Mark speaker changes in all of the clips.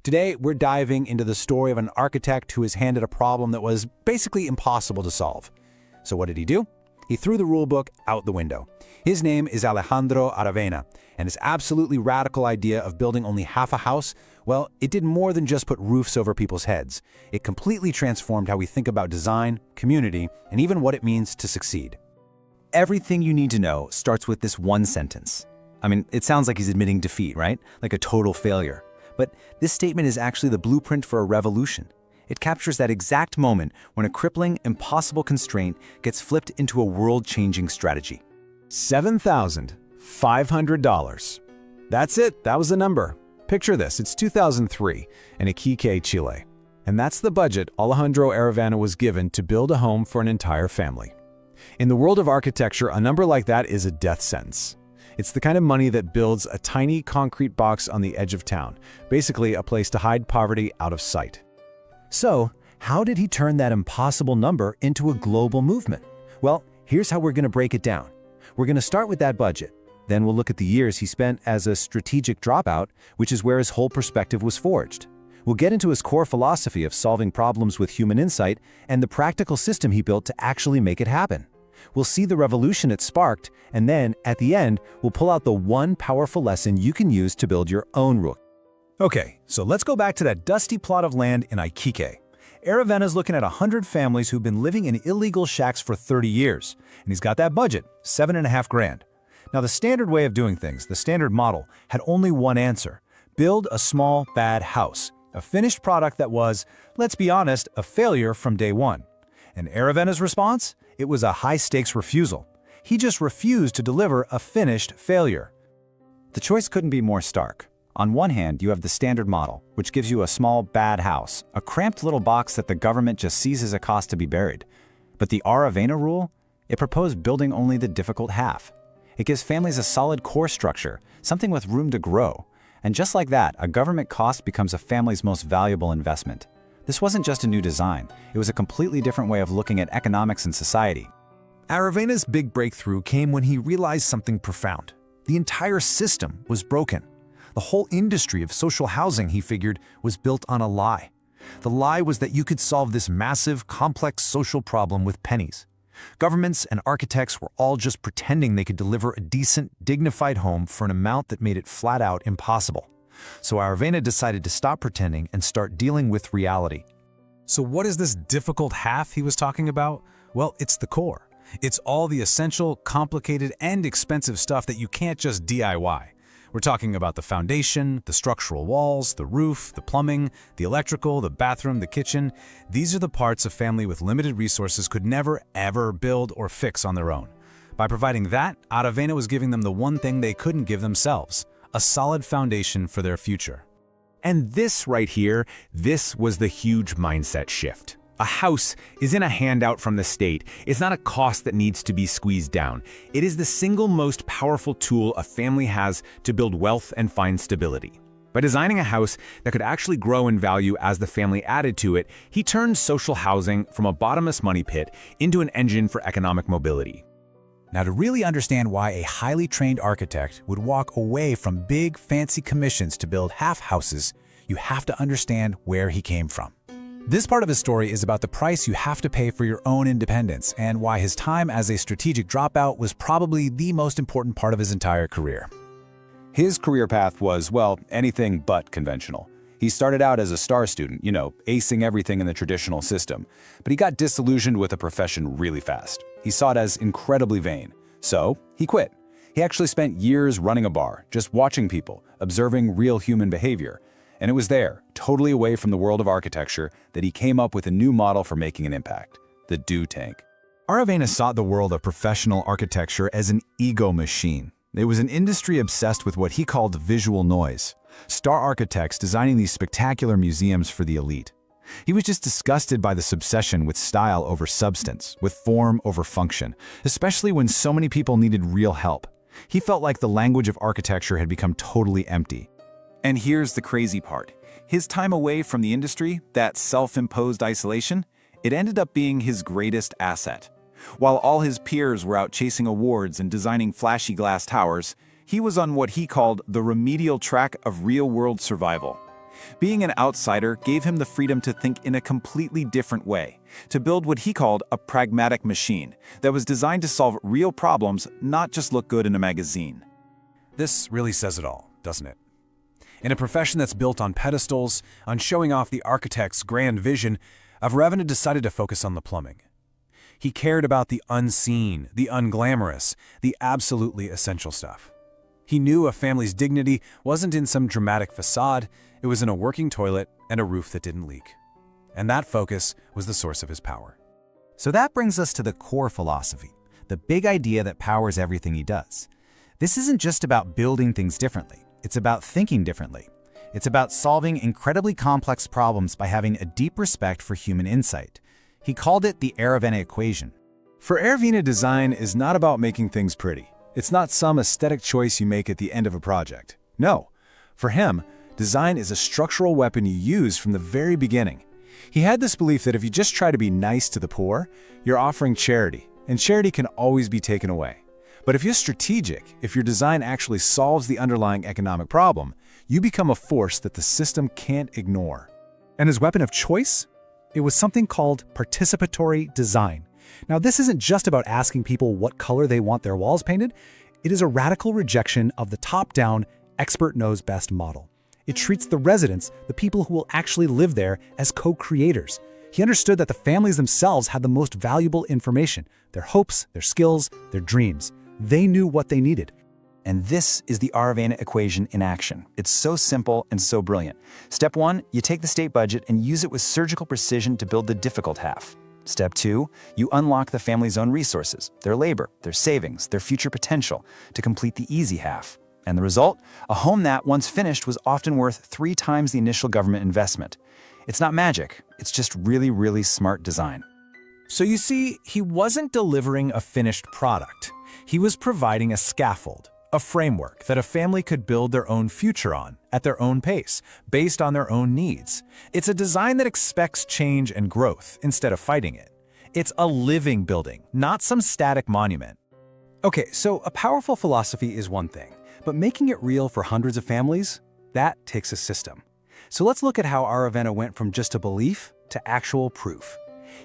Speaker 1: Today, we're diving into the story of an architect who was handed a problem that was basically impossible to solve. So what did he do? He threw the rulebook out the window. His name is Alejandro Aravena, and his absolutely radical idea of building only half a house, well, it did more than just put roofs over people's heads. It completely transformed how we think about design, community, and even what it means to succeed.
Speaker 2: Everything you need to know starts with this one sentence. I mean, it sounds like he's admitting defeat, right? Like a total failure. But this statement is actually the blueprint for a revolution. It captures that exact moment when a crippling, impossible constraint gets flipped into a world-changing strategy.
Speaker 3: $7,500. That's it, that was the number. Picture this, it's 2003 in Iquique, Chile. And that's the budget Alejandro Aravena was given to build a home for an entire family. In the world of architecture, a number like that is a death sentence. It's the kind of money that builds a tiny concrete box on the edge of town, basically a place to hide poverty out of sight.
Speaker 4: So, how did he turn that impossible number into a global movement? Well, here's how we're going to break it down. We're going to start with that budget. Then we'll look at the years he spent as a strategic dropout, which is where his whole perspective was forged. We'll get into his core philosophy of solving problems with human insight and the practical system he built to actually make it happen. We'll see the revolution it sparked, and then, at the end, we'll pull out the one powerful lesson you can use to build your own rule.
Speaker 1: Okay, so let's go back to that dusty plot of land in Iquique. Aravena's looking at 100 families who've been living in illegal shacks for 30 years, and he's got that budget, $7.5 grand. Now, the standard way of doing things, the standard model, had only one answer: build a small, bad house, a finished product that was, let's be honest, a failure from day one. And Aravena's response? It was a high-stakes refusal. He just refused to deliver a finished failure.
Speaker 2: The choice couldn't be more stark. On one hand, you have the standard model, which gives you a small, bad house, a cramped little box that the government just sees as a cost to be buried. But the Aravena Rule? It proposed building only the difficult half. It gives families a solid core structure, something with room to grow. And just like that, a government cost becomes a family's most valuable investment. This wasn't just a new design, it was a completely different way of looking at economics and society.
Speaker 1: Aravena's big breakthrough came when he realized something profound. The entire system was broken. The whole industry of social housing, he figured, was built on a lie. The lie was that you could solve this massive, complex social problem with pennies. Governments and architects were all just pretending they could deliver a decent, dignified home for an amount that made it flat out impossible. So Aravena decided to stop pretending and start dealing with reality.
Speaker 5: So what is this difficult half he was talking about? Well, it's the core. It's all the essential, complicated, and expensive stuff that you can't just DIY. We're talking about the foundation, the structural walls, the roof, the plumbing, the electrical, the bathroom, the kitchen. These are the parts a family with limited resources could never, ever build or fix on their own. By providing that, Aravena was giving them the one thing they couldn't give themselves: a solid foundation for their future.
Speaker 3: And this right here, this was the huge mindset shift. A house isn't a handout from the state. It's not a cost that needs to be squeezed down. It is the single most powerful tool a family has to build wealth and find stability. By designing a house that could actually grow in value as the family added to it, he turned social housing from a bottomless money pit into an engine for economic mobility.
Speaker 1: Now, to really understand why a highly trained architect would walk away from big, fancy commissions to build half houses, you have to understand where he came from. This part of his story is about the price you have to pay for your own independence and why his time as a strategic dropout was probably the most important part of his entire career.
Speaker 6: His career path was, well, anything but conventional. He started out as a star student, acing everything in the traditional system. But he got disillusioned with the profession really fast. He saw it as incredibly vain. So he quit. He actually spent years running a bar, just watching people, observing real human behavior. And it was there, totally away from the world of architecture, that he came up with a new model for making an impact: the do tank.
Speaker 3: Aravena saw the world of professional architecture as an ego machine. It was an industry obsessed with what he called visual noise. Star architects designing these spectacular museums for the elite. He was just disgusted by this obsession with style over substance, with form over function, especially when so many people needed real help. He felt like the language of architecture had become totally empty.
Speaker 6: And here's the crazy part. His time away from the industry, that self-imposed isolation, it ended up being his greatest asset. While all his peers were out chasing awards and designing flashy glass towers, he was on what he called the remedial track of real-world survival.
Speaker 2: Being an outsider gave him the freedom to think in a completely different way, to build what he called a pragmatic machine that was designed to solve real problems, not just look good in a magazine.
Speaker 1: This really says it all, doesn't it? In a profession that's built on pedestals, on showing off the architect's grand vision, Aravena decided to focus on the plumbing. He cared about the unseen, the unglamorous, the absolutely essential stuff. He knew a family's dignity wasn't in some dramatic facade, it was in a working toilet and a roof that didn't leak. And that focus was the source of his power.
Speaker 2: So that brings us to the core philosophy, the big idea that powers everything he does. This isn't just about building things differently, it's about thinking differently. It's about solving incredibly complex problems by having a deep respect for human insight. He called it the Aravena equation.
Speaker 1: For Aravena, design is not about making things pretty. It's not some aesthetic choice you make at the end of a project. No, for him, design is a structural weapon you use from the very beginning. He had this belief that if you just try to be nice to the poor, you're offering charity, and charity can always be taken away. But if you're strategic, if your design actually solves the underlying economic problem, you become a force that the system can't ignore. And his weapon of choice? It was something called participatory design. Now, this isn't just about asking people what color they want their walls painted. It is a radical rejection of the top-down, expert-knows-best model. It treats the residents, the people who will actually live there, as co-creators. He understood that the families themselves had the most valuable information, their hopes, their skills, their dreams. They knew what they needed.
Speaker 2: And this is the Aravena equation in action. It's so simple and so brilliant. Step 1, you take the state budget and use it with surgical precision to build the difficult half. Step 2, you unlock the family's own resources, their labor, their savings, their future potential, to complete the easy half. And the result? A home that, once finished, was often worth 3 times the initial government investment. It's not magic, it's just really, really smart design.
Speaker 1: So you see, he wasn't delivering a finished product. He was providing a scaffold, a framework that a family could build their own future on, at their own pace, based on their own needs. It's a design that expects change and growth instead of fighting it. It's a living building, not some static monument.
Speaker 4: Okay, so a powerful philosophy is one thing, but making it real for hundreds of families, that takes a system. So let's look at how Aravena went from just a belief to actual proof.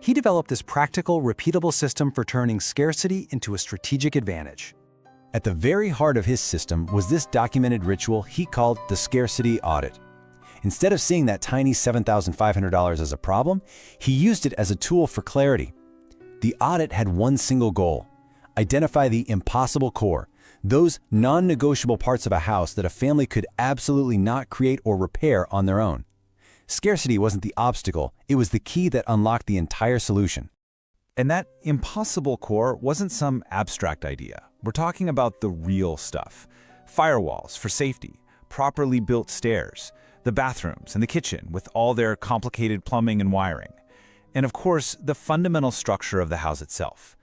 Speaker 4: He developed this practical, repeatable system for turning scarcity into a strategic advantage. At the very heart of his system was this documented ritual he called the Scarcity Audit. Instead of seeing that tiny $7,500 as a problem, he used it as a tool for clarity. The audit had one single goal: identify the impossible core, those non-negotiable parts of a house that a family could absolutely not create or repair on their own. Scarcity wasn't the obstacle, it was the key that unlocked the entire solution.
Speaker 2: And that impossible core wasn't some abstract idea. We're talking about the real stuff. Firewalls for safety, properly built stairs, the bathrooms and the kitchen with all their complicated plumbing and wiring. And of course, the fundamental structure of the house itself.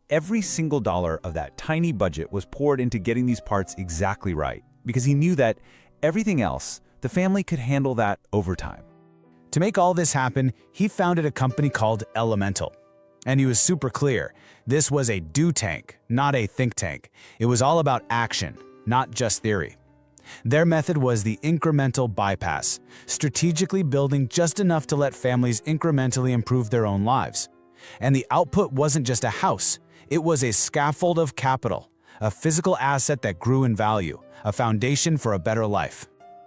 Speaker 2: Every single dollar of that tiny budget was poured into getting these parts exactly right, because he knew that everything else, the family could handle that over time.
Speaker 5: To make all this happen, he founded a company called Elemental. And he was super clear. This was a do tank, not a think tank. It was all about action, not just theory. Their method was the incremental bypass, strategically building just enough to let families incrementally improve their own lives. And the output wasn't just a house, it was a scaffold of capital, a physical asset that grew in value, a foundation for a better life.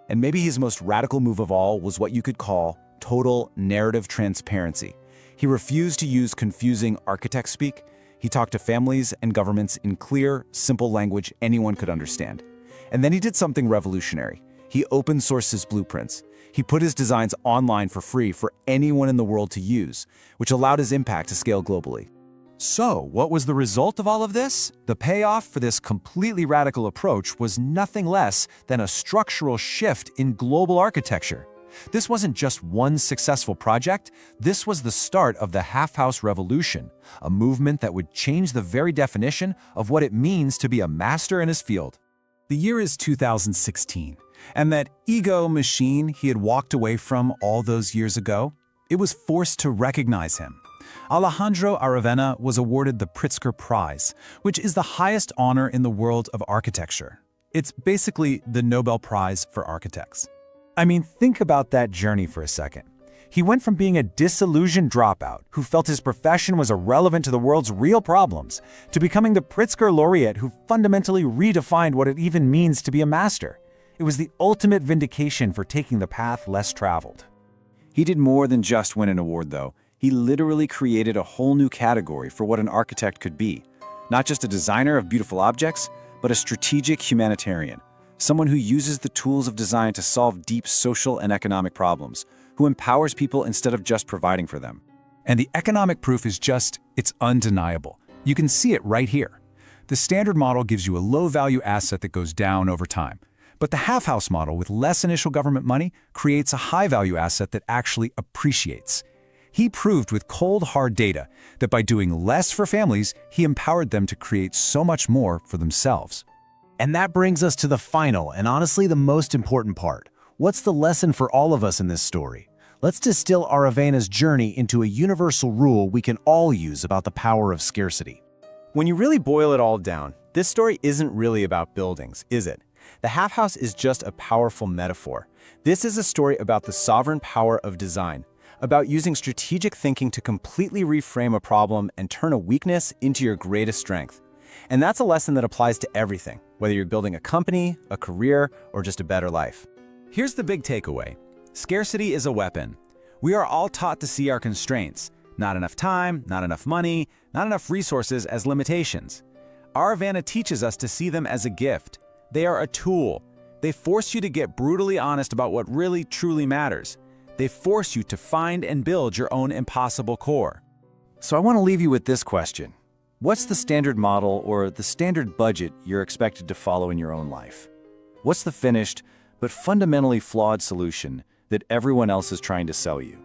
Speaker 2: And maybe his most radical move of all was what you could call total narrative transparency. He refused to use confusing architect speak. He talked to families and governments in clear, simple language anyone could understand. And then he did something revolutionary. He open sourced his blueprints. He put his designs online for free for anyone in the world to use, which allowed his impact to scale globally.
Speaker 1: So, what was the result of all of this? The payoff for this completely radical approach was nothing less than a structural shift in global architecture. This wasn't just one successful project, this was the start of the half-house revolution, a movement that would change the very definition of what it means to be a master in his field. The year is 2016, and that ego machine he had walked away from all those years ago, it was forced to recognize him. Alejandro Aravena was awarded the Pritzker Prize, which is the highest honor in the world of architecture. It's basically the Nobel Prize for architects.
Speaker 2: I mean, think about that journey for a second. He went from being a disillusioned dropout who felt his profession was irrelevant to the world's real problems to becoming the Pritzker Laureate who fundamentally redefined what it even means to be a master. It was the ultimate vindication for taking the path less traveled.
Speaker 6: He did more than just win an award, though. He literally created a whole new category for what an architect could be. Not just a designer of beautiful objects, but a strategic humanitarian. Someone who uses the tools of design to solve deep social and economic problems, who empowers people instead of just providing for them.
Speaker 1: And the economic proof is it's undeniable. You can see it right here. The standard model gives you a low-value asset that goes down over time. But the half-house model with less initial government money creates a high-value asset that actually appreciates. He proved with cold, hard data that by doing less for families, he empowered them to create so much more for themselves.
Speaker 2: And that brings us to the final and honestly the most important part. What's the lesson for all of us in this story? Let's distill Aravena's journey into a universal rule we can all use about the power of scarcity.
Speaker 7: When you really boil it all down, this story isn't really about buildings, is it? The half house is just a powerful metaphor. This is a story about the sovereign power of design, about using strategic thinking to completely reframe a problem and turn a weakness into your greatest strength. And that's a lesson that applies to everything, whether you're building a company, a career, or just a better life.
Speaker 3: Here's the big takeaway. Scarcity is a weapon. We are all taught to see our constraints. Not enough time, not enough money, not enough resources as limitations. Aravena teaches us to see them as a gift. They are a tool. They force you to get brutally honest about what really, truly matters. They force you to find and build your own impossible core.
Speaker 6: So I want to leave you with this question. What's the standard model or the standard budget you're expected to follow in your own life? What's the finished, but fundamentally flawed solution that everyone else is trying to sell you?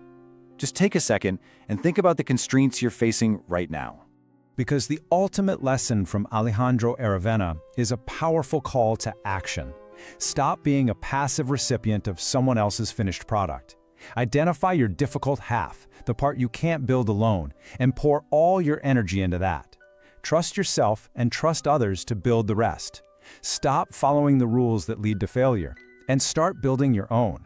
Speaker 6: Just take a second and think about the constraints you're facing right now.
Speaker 1: Because the ultimate lesson from Alejandro Aravena is a powerful call to action. Stop being a passive recipient of someone else's finished product. Identify your difficult half, the part you can't build alone, and pour all your energy into that. Trust yourself and trust others to build the rest. Stop following the rules that lead to failure, and start building your own.